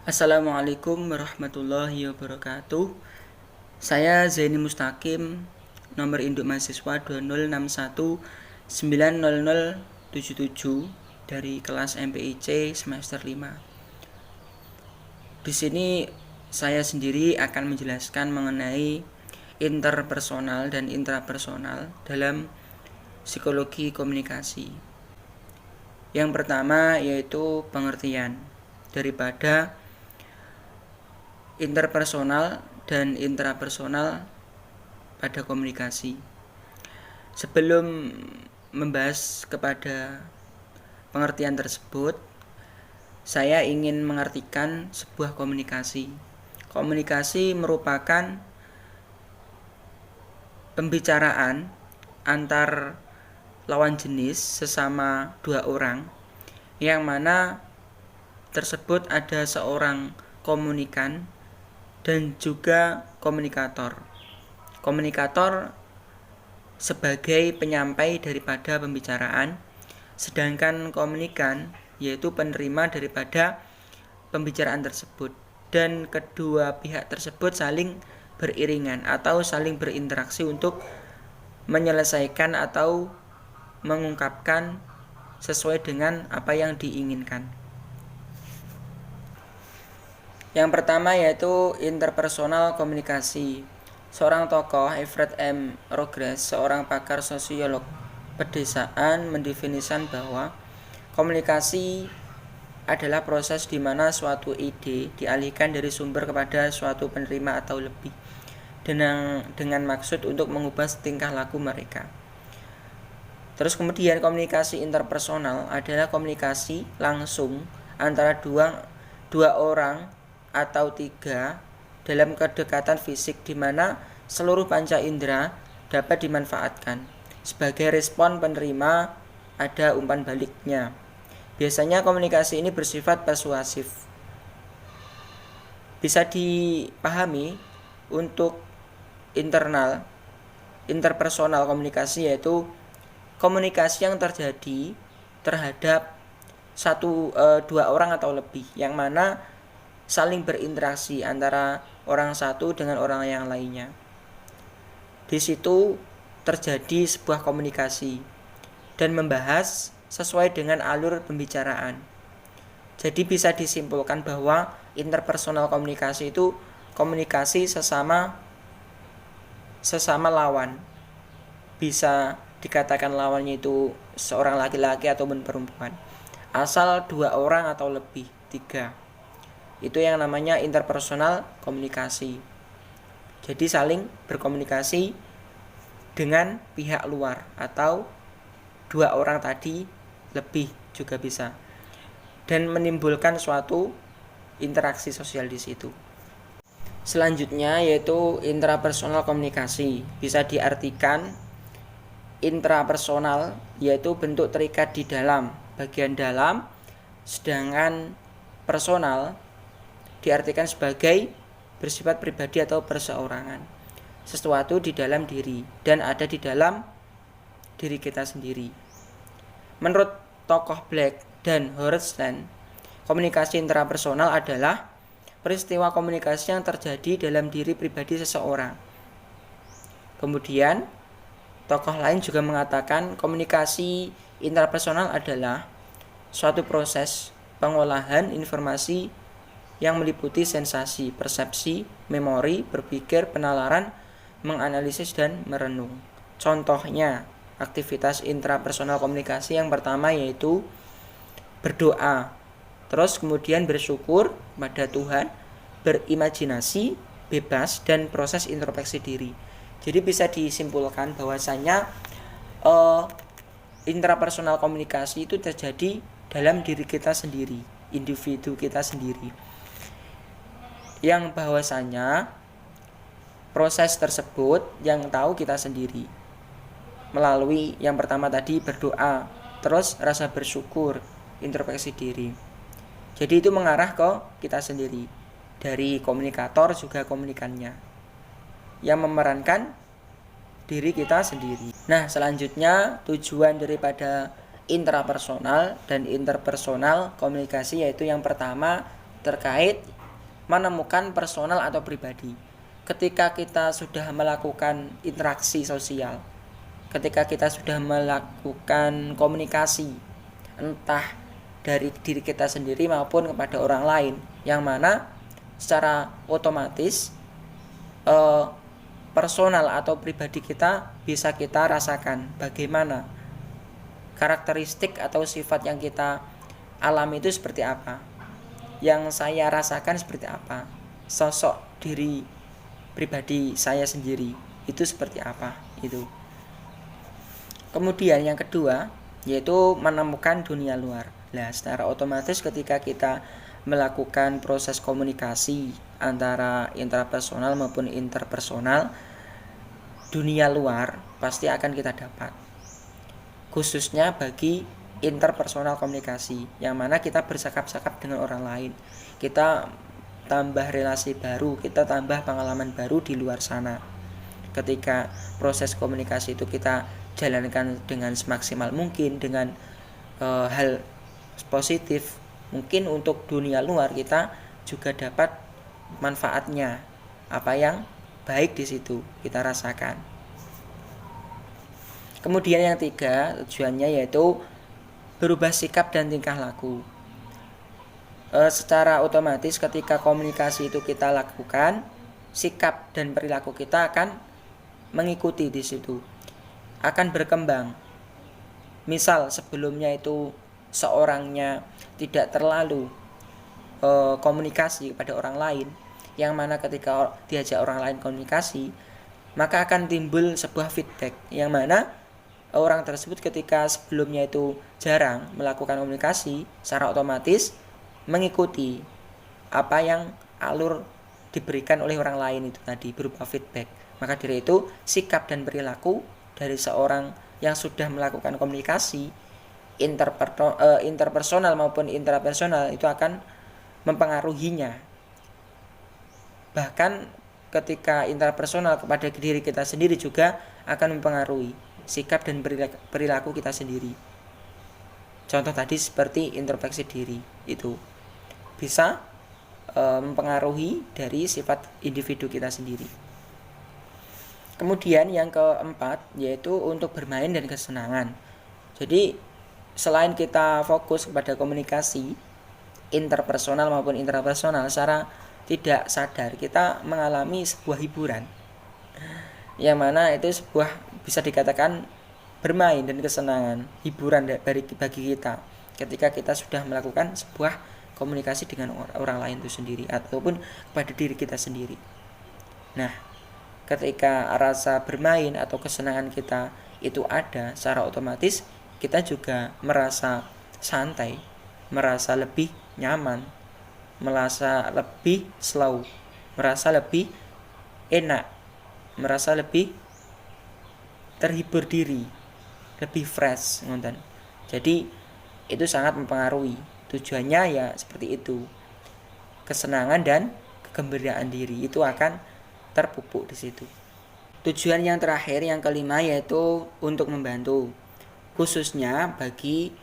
Assalamualaikum warahmatullahi wabarakatuh. Saya Zaini Mustaqim, nomor induk mahasiswa 2061900077 dari kelas MPIC semester 5. Di sini saya sendiri akan menjelaskan mengenai interpersonal dan intrapersonal dalam psikologi komunikasi. Yang pertama yaitu pengertian daripada interpersonal dan intrapersonal pada komunikasi. Sebelum membahas kepada pengertian tersebut, saya ingin mengartikan sebuah komunikasi. Komunikasi merupakan pembicaraan antar lawan jenis sesama dua orang, yang mana tersebut ada seorang komunikan dan juga komunikator. Komunikator sebagai penyampai daripada pembicaraan, sedangkan komunikan yaitu penerima daripada pembicaraan tersebut. Dan kedua pihak tersebut saling beriringan atau saling berinteraksi untuk menyelesaikan atau mengungkapkan sesuai dengan apa yang diinginkan. Yang pertama yaitu interpersonal komunikasi. Seorang tokoh, Alfred M. Rogers, seorang pakar sosiolog pedesaan, mendefinisikan bahwa komunikasi adalah proses di mana suatu ide dialihkan dari sumber kepada suatu penerima atau lebih dengan maksud untuk mengubah tingkah laku mereka. Terus kemudian komunikasi interpersonal adalah komunikasi langsung antara dua orang atau tiga dalam kedekatan fisik di mana seluruh panca indera dapat dimanfaatkan. Sebagai respon penerima ada umpan baliknya. Biasanya komunikasi ini bersifat persuasif. Bisa dipahami untuk interpersonal komunikasi yaitu komunikasi yang terjadi terhadap dua orang atau lebih, yang mana saling berinteraksi antara orang satu dengan orang yang lainnya. Di situ terjadi sebuah komunikasi dan membahas sesuai dengan alur pembicaraan. Jadi bisa disimpulkan bahwa interpersonal komunikasi itu komunikasi sesama lawan. Bisa dikatakan lawannya itu seorang laki-laki ataupun perempuan. Asal dua orang atau lebih, tiga. Itu yang namanya interpersonal komunikasi. Jadi saling berkomunikasi dengan pihak luar atau dua orang tadi lebih juga bisa, dan menimbulkan suatu interaksi sosial di situ. Selanjutnya yaitu intrapersonal komunikasi. Bisa diartikan intrapersonal yaitu bentuk terikat di dalam, bagian dalam, sedangkan personal diartikan sebagai bersifat pribadi atau perseorangan, sesuatu di dalam diri dan ada di dalam diri kita sendiri. Menurut tokoh Black dan Horsland, komunikasi intrapersonal adalah peristiwa komunikasi yang terjadi dalam diri pribadi seseorang. Kemudian tokoh lain juga mengatakan komunikasi intrapersonal adalah suatu proses pengolahan informasi yang meliputi sensasi, persepsi, memori, berpikir, penalaran, menganalisis, dan merenung. Contohnya, aktivitas intrapersonal komunikasi yang pertama yaitu berdoa, terus kemudian bersyukur pada Tuhan, berimajinasi, bebas, dan proses introspeksi diri. Jadi bisa disimpulkan bahwasanya intrapersonal komunikasi itu terjadi dalam diri kita sendiri, individu kita sendiri, yang bahwasanya proses tersebut yang tahu kita sendiri melalui yang pertama tadi berdoa, terus rasa bersyukur, introspeksi diri. Jadi itu mengarah ke kita sendiri. Dari komunikator juga komunikannya yang memerankan diri kita sendiri. Nah, selanjutnya tujuan daripada intrapersonal dan interpersonal komunikasi yaitu yang pertama terkait menemukan personal atau pribadi. Ketika kita sudah melakukan interaksi sosial, ketika kita sudah melakukan komunikasi, entah dari diri kita sendiri maupun kepada orang lain, yang mana secara otomatis personal atau pribadi kita bisa kita rasakan bagaimana karakteristik atau sifat yang kita alami itu seperti apa, yang saya rasakan seperti apa, sosok diri pribadi saya sendiri itu seperti apa itu. Kemudian yang kedua yaitu menemukan dunia luar. Nah, secara otomatis ketika kita melakukan proses komunikasi antara intrapersonal maupun interpersonal, dunia luar pasti akan kita dapat. Khususnya bagi interpersonal komunikasi, yang mana kita bercakap-cakap dengan orang lain, kita tambah relasi baru, kita tambah pengalaman baru di luar sana. Ketika proses komunikasi itu kita jalankan dengan semaksimal mungkin, dengan hal positif, mungkin untuk dunia luar kita juga dapat manfaatnya, apa yang baik di situ kita rasakan. Kemudian yang tiga tujuannya yaitu berubah sikap dan tingkah laku. Secara otomatis ketika komunikasi itu kita lakukan, sikap dan perilaku kita akan mengikuti di situ, akan berkembang. Misal sebelumnya itu seorangnya tidak terlalu komunikasi kepada orang lain, yang mana ketika diajak orang lain komunikasi, maka akan timbul sebuah feedback, yang mana orang tersebut ketika sebelumnya itu jarang melakukan komunikasi, secara otomatis mengikuti apa yang alur diberikan oleh orang lain itu tadi berupa feedback. Maka dari itu sikap dan perilaku dari seorang yang sudah melakukan komunikasi interpersonal maupun intrapersonal itu akan mempengaruhinya. Bahkan ketika intrapersonal kepada diri kita sendiri juga akan mempengaruhi sikap dan perilaku kita sendiri. Contoh tadi seperti introspeksi diri, itu bisa mempengaruhi dari sifat individu kita sendiri. Kemudian yang keempat yaitu untuk bermain dan kesenangan. Jadi selain kita fokus kepada komunikasi interpersonal maupun intrapersonal, secara tidak sadar kita mengalami sebuah hiburan, yang mana itu sebuah bisa dikatakan bermain dan kesenangan, hiburan bagi kita ketika kita sudah melakukan sebuah komunikasi dengan orang lain itu sendiri ataupun kepada diri kita sendiri. Nah, ketika rasa bermain atau kesenangan kita itu ada, secara otomatis kita juga merasa santai, merasa lebih nyaman, merasa lebih slow, merasa lebih enak, merasa lebih terhibur diri, lebih fresh, ngonten. Jadi itu sangat mempengaruhi. Tujuannya ya seperti itu. Kesenangan dan kegembiraan diri itu akan terpupuk di situ. Tujuan yang terakhir yang kelima yaitu untuk membantu, khususnya bagi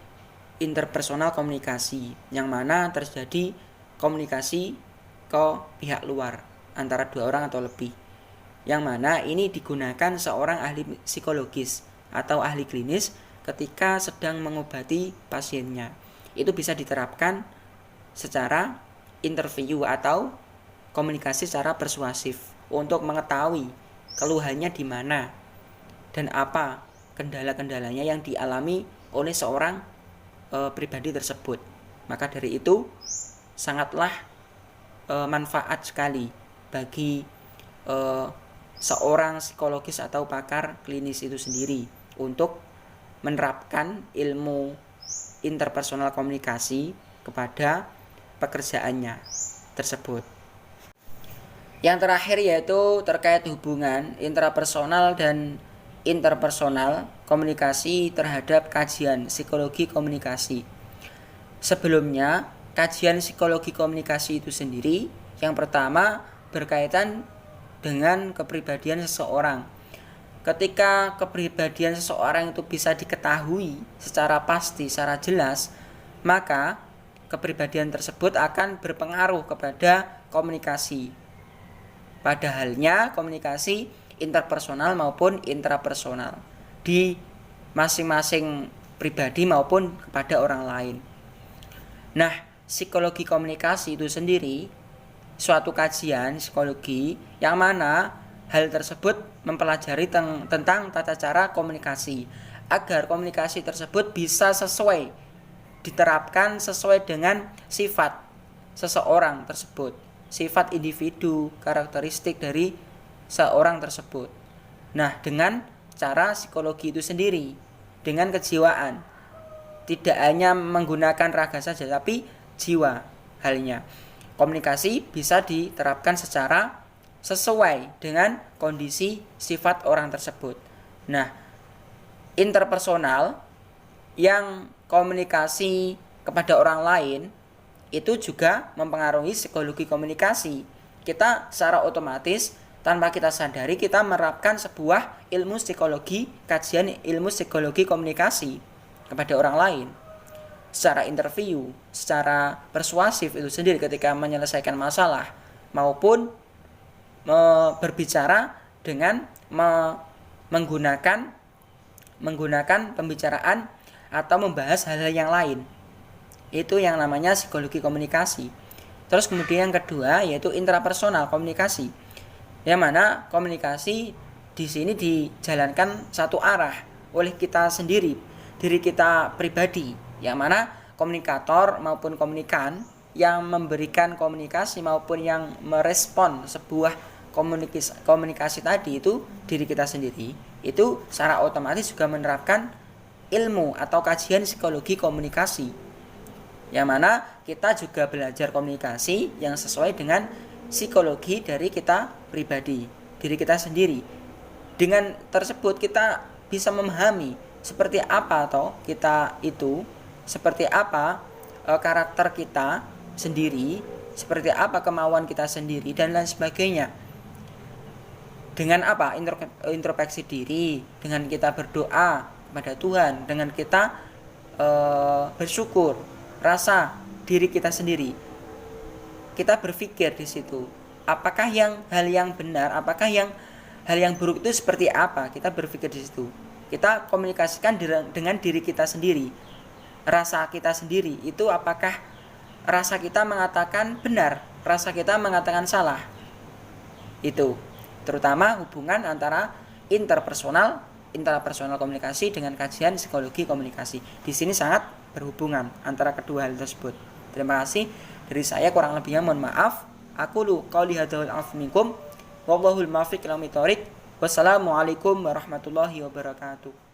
interpersonal komunikasi, yang mana terjadi komunikasi ke pihak luar antara dua orang atau lebih, yang mana ini digunakan seorang ahli psikologis atau ahli klinis ketika sedang mengobati pasiennya. Itu bisa diterapkan secara interview atau komunikasi secara persuasif untuk mengetahui keluhannya di mana dan apa kendala-kendalanya yang dialami oleh seorang pribadi tersebut. Maka dari itu sangatlah manfaat sekali bagi seorang psikologis atau pakar klinis itu sendiri untuk menerapkan ilmu interpersonal komunikasi kepada pekerjaannya tersebut. Yang terakhir yaitu terkait hubungan intrapersonal dan interpersonal komunikasi terhadap kajian psikologi komunikasi. Sebelumnya, kajian psikologi komunikasi itu sendiri yang pertama berkaitan dengan kepribadian seseorang. Ketika kepribadian seseorang itu bisa diketahui secara pasti, secara jelas, maka kepribadian tersebut akan berpengaruh kepada komunikasi. Pada halnya komunikasi interpersonal maupun intrapersonal di masing-masing pribadi maupun kepada orang lain. Nah, psikologi komunikasi itu sendiri suatu kajian psikologi yang mana hal tersebut mempelajari tentang tata cara komunikasi agar komunikasi tersebut bisa diterapkan sesuai dengan sifat seseorang tersebut, sifat individu, karakteristik dari seorang tersebut. Nah, dengan cara psikologi itu sendiri, dengan kejiwaan, tidak hanya menggunakan raga saja tapi jiwa halnya. Komunikasi bisa diterapkan secara sesuai dengan kondisi sifat orang tersebut. Nah, interpersonal yang komunikasi kepada orang lain itu juga mempengaruhi psikologi komunikasi. Kita secara otomatis tanpa kita sadari kita menerapkan sebuah ilmu psikologi, kajian ilmu psikologi komunikasi kepada orang lain. Secara interview, secara persuasif itu sendiri ketika menyelesaikan masalah maupun berbicara dengan menggunakan pembicaraan atau membahas hal-hal yang lain. Itu yang namanya psikologi komunikasi. Terus kemudian yang kedua yaitu intrapersonal komunikasi. Yang mana komunikasi di sini dijalankan satu arah oleh kita sendiri, diri kita pribadi. Yang mana komunikator maupun komunikan yang memberikan komunikasi maupun yang merespon sebuah komunikasi tadi itu diri kita sendiri. Itu secara otomatis juga menerapkan ilmu atau kajian psikologi komunikasi. Yang mana kita juga belajar komunikasi yang sesuai dengan psikologi dari kita pribadi, diri kita sendiri. Dengan tersebut kita bisa memahami seperti apa atau kita itu, seperti apa karakter kita sendiri, seperti apa kemauan kita sendiri dan lain sebagainya. Dengan apa? Introspeksi diri, dengan kita berdoa kepada Tuhan, dengan kita bersyukur, rasa diri kita sendiri. Kita berpikir di situ, apakah hal yang benar, apakah hal yang buruk itu seperti apa? Kita berpikir di situ. Kita komunikasikan dengan diri kita sendiri. Rasa kita sendiri itu apakah rasa kita mengatakan benar, rasa kita mengatakan salah. Itu terutama hubungan antara intrapersonal komunikasi dengan kajian psikologi komunikasi. Di sini sangat berhubungan antara kedua hal tersebut. Terima kasih dari saya, kurang lebihnya mohon maaf. Aku qouli hadzal afu minkum wallahul muwaffiq ila thoriq. Wassalamualaikum warahmatullahi wabarakatuh.